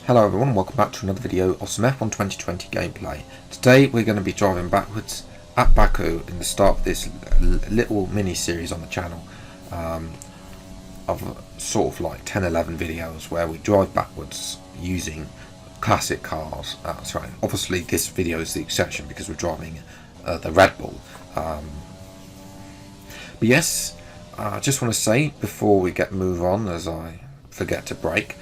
Hello everyone, welcome back to another video of some F1 2020 gameplay. Today we're going to be driving backwards at Baku in the start of this little mini-series on the channel of sort of like 10-11 videos where we drive backwards using classic cars. Sorry, obviously this video is the exception because we're driving the Red Bull. But yes, I just want to say before we move on, as I forget to break,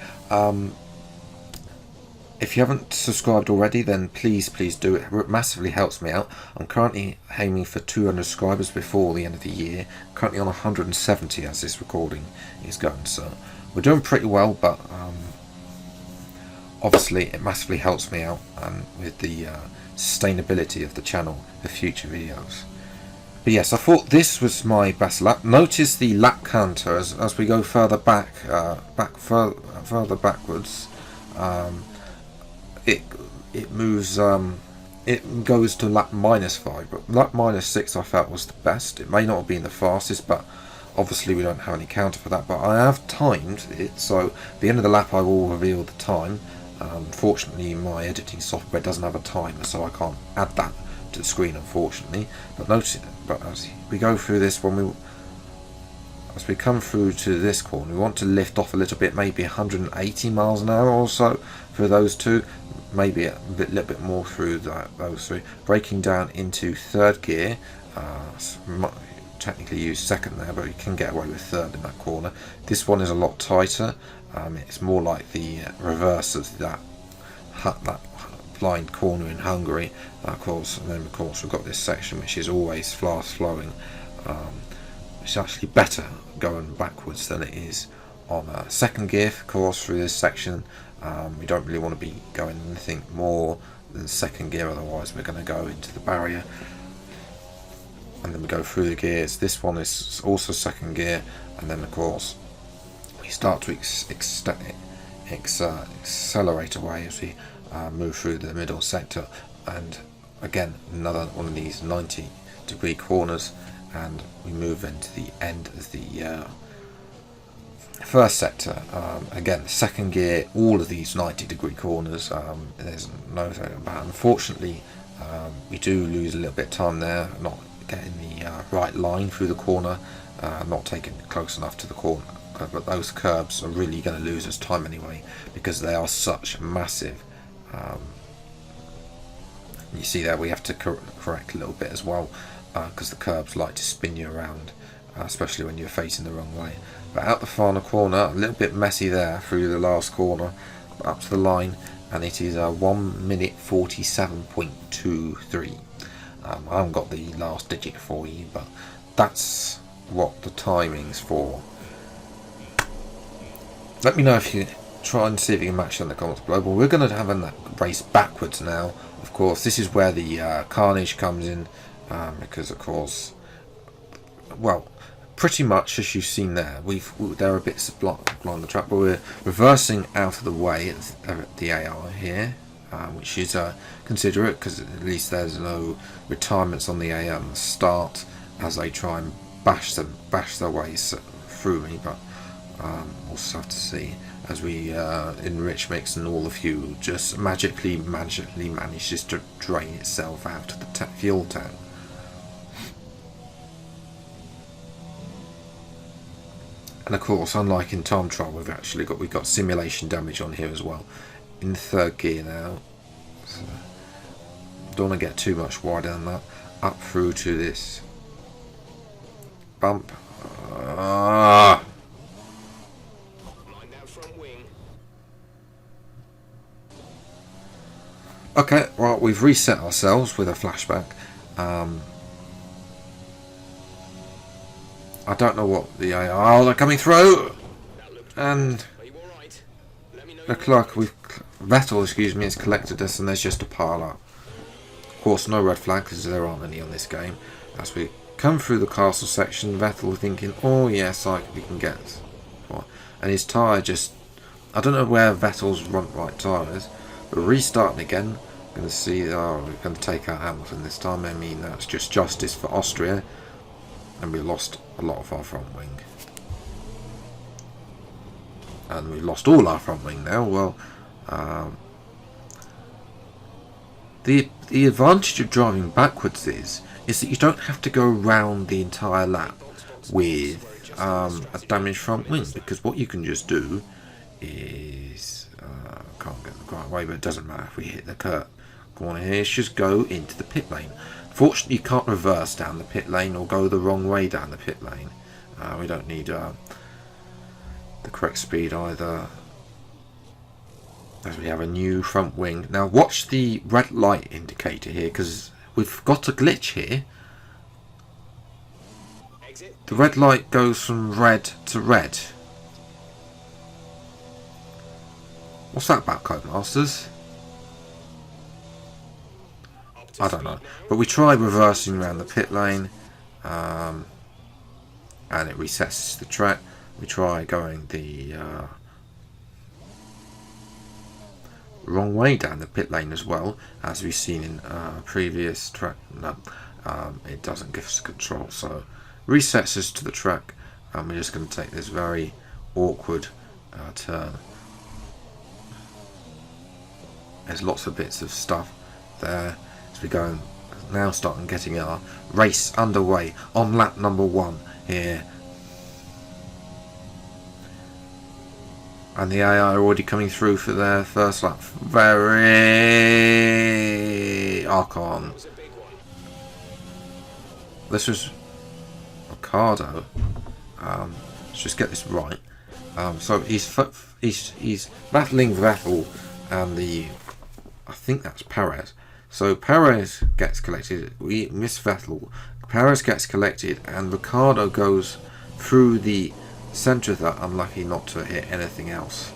if you haven't subscribed already, then please do. It massively helps me out. I'm currently aiming for 200 subscribers before the end of the year. Currently on 170 as this recording is going, so we're doing pretty well, but obviously it massively helps me out with the sustainability of the channel for future videos. But yes, I thought this was my best lap. Notice the lap counter as we go further back, further backwards. It moves, it goes to lap -5, but lap -6 I felt was the best. It may not have been the fastest, but obviously we don't have any counter for that, but I have timed it, so at the end of the lap I will reveal the time. Unfortunately my editing software doesn't have a timer, so I can't add that to the screen, unfortunately. But notice, as we go through this, as we come through to this corner, we want to lift off a little bit, maybe 180 miles an hour or so for those two, maybe a little bit more through those three. Braking down into third gear, technically use second there, but you can get away with third in that corner. This one is a lot tighter. It's more like the reverse of that blind corner in Hungary, of course. And then of course we've got this section which is always fast flowing. It's actually better going backwards than it is on second gear, of course, through this section. We don't really want to be going anything more than second gear, otherwise we're going to go into the barrier. And then we go through the gears. This one is also second gear, and then of course we start to accelerate away as we move through the middle sector, and again another one of these 90-degree corners, and we move into the end of the first sector. Again, second gear, all of these 90-degree corners. There's no thing about. Unfortunately, we do lose a little bit of time there, not getting the right line through the corner, not taking it close enough to the corner. But those curbs are really going to lose us time anyway, because they are such massive. You see there we have to correct a little bit as well, because the curbs like to spin you around, especially when you're facing the wrong way. But out the final corner, a little bit messy there through the last corner, up to the line, and it is 1 minute 47.23. I haven't got the last digit for you, but that's what the timing's for. Let me know if you try and see if you can match it in the comments below. But we're going to have a race backwards now. Of course, this is where the carnage comes in, because of course, well, pretty much as you've seen there, there are bits of along the track, but we're reversing out of the way at the AI here, which is considerate, because at least there's no retirements on the AI on the start as they try and bash their ways through me. But also have to see as we enrich mix and all the fuel just magically manages to drain itself out of the fuel tank. And of course, unlike in time trial, we've got simulation damage on here as well. In third gear now, so don't want to get too much wider than that. Up through to this bump. Okay, well, we've reset ourselves with a flashback. I don't know what the AI. Oh, they're coming through, and Vettel, excuse me, has collected us, and there's just a pile up. Of course, no red flag because there aren't any on this game. As we come through the castle section, Vettel thinking, "Oh yes, we can get," and his tyre just—I don't know where Vettel's right tyre is, but restarting again. Going to see. Oh, we're going to take out Hamilton this time. I mean, that's just justice for Austria. And we lost a lot of our front wing. And we've lost all our front wing now. Well, The advantage of driving backwards is that you don't have to go around the entire lap with a damaged front wing, because what you can just do is can't get the right way, but it doesn't matter if we hit the curb corner here. It's just go into the pit lane. Fortunately, you can't reverse down the pit lane or go the wrong way down the pit lane. We don't need the correct speed either, as we have a new front wing. Now watch the red light indicator here, because we've got a glitch here. The red light goes from red to red. What's that about, Codemasters? I don't know. But we tried reversing around the pit lane, and it resets the track. We try going the wrong way down the pit lane as well, as we've seen in previous track. No, it doesn't give us control, so resets us to the track, and we're just going to take this very awkward turn. There's lots of bits of stuff there as we go, now starting getting our race underway on lap number 1 here. And the AI are already coming through for their first lap. Very Archon. This was Ricardo. Let's just get this right. So he's battling Vettel and I think that's Perez. So Perez gets collected. We miss Vettel. Perez gets collected, and Ricardo goes through the centre of that, unlucky not to hit anything else.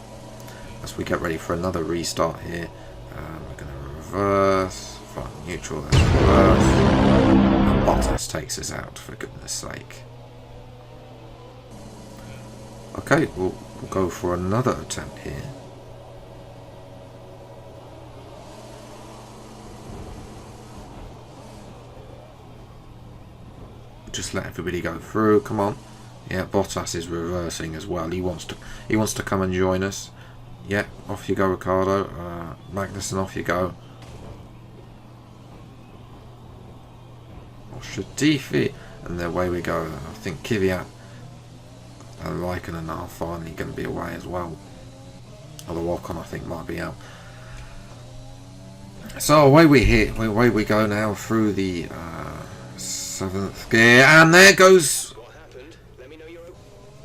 As we get ready for another restart here, we're going to reverse, find neutral, that's reverse, and Bottas takes us out, for goodness sake. Okay, we'll go for another attempt here. Just let everybody go through, come on. Yeah, Bottas is reversing as well. He wants to come and join us. Yeah, off you go, Ricardo. Magnussen, off you go. Shadifi, and away we go. I think Kvyat and Raikkonen are finally going to be away as well. Although Ocon, I think, might be out. So away we go now through the 7th gear, and there goes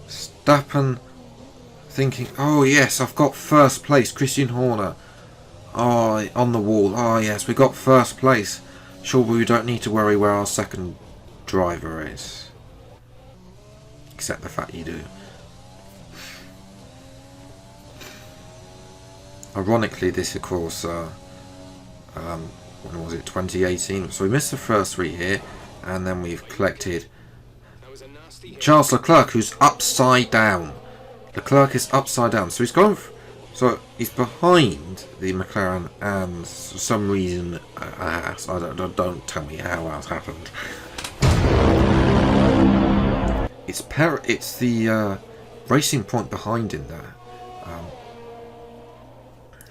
Stappen, thinking, oh yes, I've got first place. Christian Horner, oh, on the wall. Oh yes, we got first place. Sure, we don't need to worry where our second driver is, except the fact you do. Ironically, this of course, when was it, 2018? So we missed the first 3 here, and then we've collected Charles Leclerc, who's upside down. Leclerc is upside down, so he's gone. So he's behind the McLaren, and for some reason, I don't tell me how that happened. It's the Racing Point behind him there.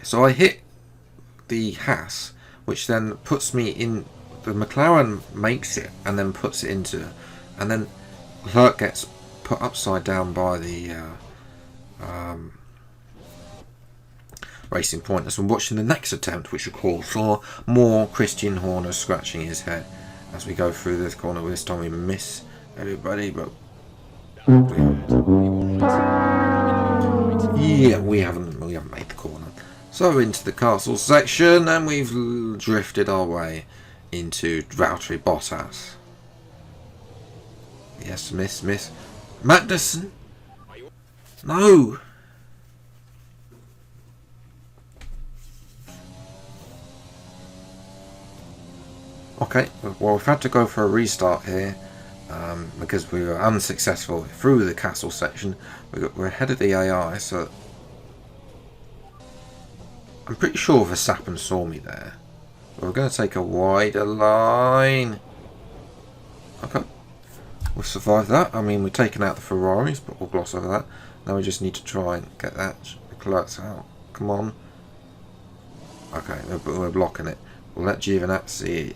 So I hit the Haas, which then puts me in. The McLaren makes it and then puts it into, and then Leclerc gets put upside down by the Racing Point. As we're watching the next attempt, which of course saw more Christian Horner scratching his head as we go through this corner. This time we miss everybody, but we haven't made the corner. So into the castle section, and we've drifted our way into Valtteri Bottas. Yes, miss. Magnussen? No! Okay, well, we've had to go for a restart here because we were unsuccessful through the castle section. We're ahead of the AI, so I'm pretty sure Verstappen saw me there. We're going to take a wider line. Okay. We'll survive that. I mean, we're taking out the Ferraris, but we'll gloss over that. Now we just need to try and get that Leclerc's out. Come on. Okay, we're blocking it. We'll let Giovinazzi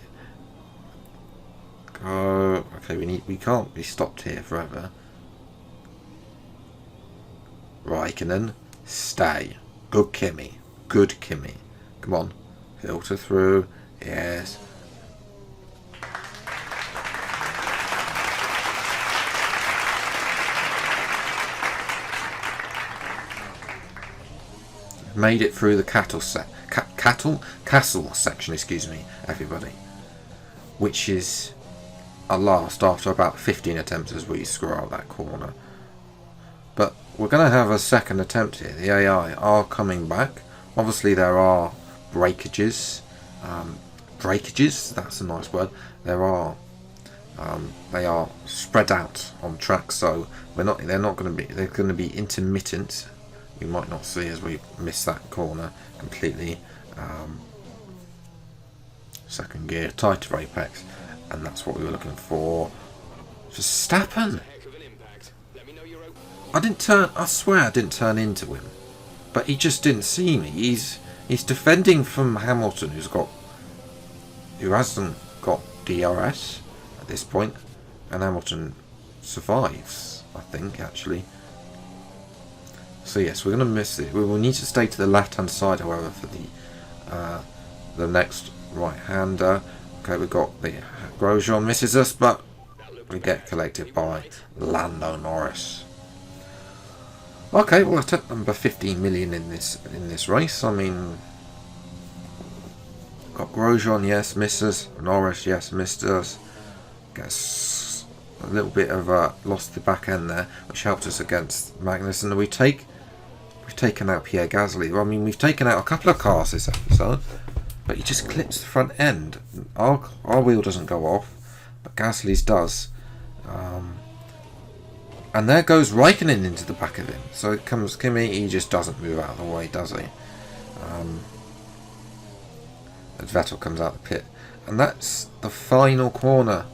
go. Okay, we can't be stopped here forever. Raikkonen, stay. Good Kimi. Good Kimi. Come on. Filter through. Yes. Made it through the castle section, excuse me, everybody. Which is a last after about 15 attempts as we screw out that corner. But we're going to have a second attempt here. The AI are coming back. Obviously there are breakages. Breakages, that's a nice word. There are they are spread out on track, so they're going to be intermittent. We might not see as we miss that corner completely. Second gear, tighter apex, and that's what we were looking for. Verstappen! I swear I didn't turn into him. But he just didn't see me. He's defending from Hamilton, who hasn't got DRS at this point, and Hamilton survives, I think, actually. So yes, we're going to miss it. We will need to stay to the left-hand side, however, for the next right-hander. Okay, we've got the Grosjean misses us, but we get collected by Lando Norris. Okay, well, attempt number 15 million in this race. I mean, got Grosjean, yes, misses. Norris, yes, missed us. Gets a little bit of lost the back end there, which helped us against Magnussen. We've taken out Pierre Gasly. Well, I mean, we've taken out a couple of cars this episode, but he just clips the front end. Our wheel doesn't go off, but Gasly's does. And there goes Raikkonen into the back of him. So it comes Kimi, he just doesn't move out of the way, does he? As Vettel comes out the pit. And that's the final corner.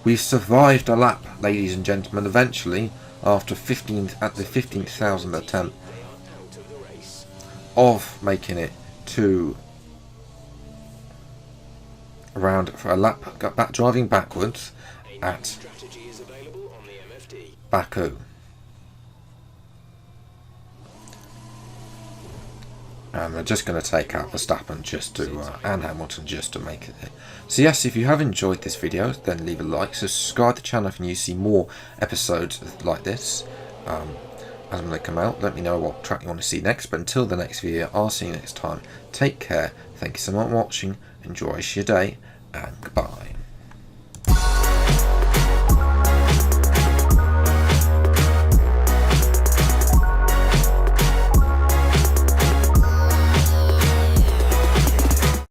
We've survived a lap, ladies and gentlemen, eventually, after the 15,000th attempt of making it to around for a lap, driving backwards at BAKU. And they're just going to take out Verstappen and Hamilton just to make it. So yes, if you have enjoyed this video, then leave a like, subscribe to the channel if you see more episodes like this as when they come out. Let me know what track you want to see next, but until the next video, I'll see you next time. Take care, thank you so much for watching, enjoy your day, and goodbye.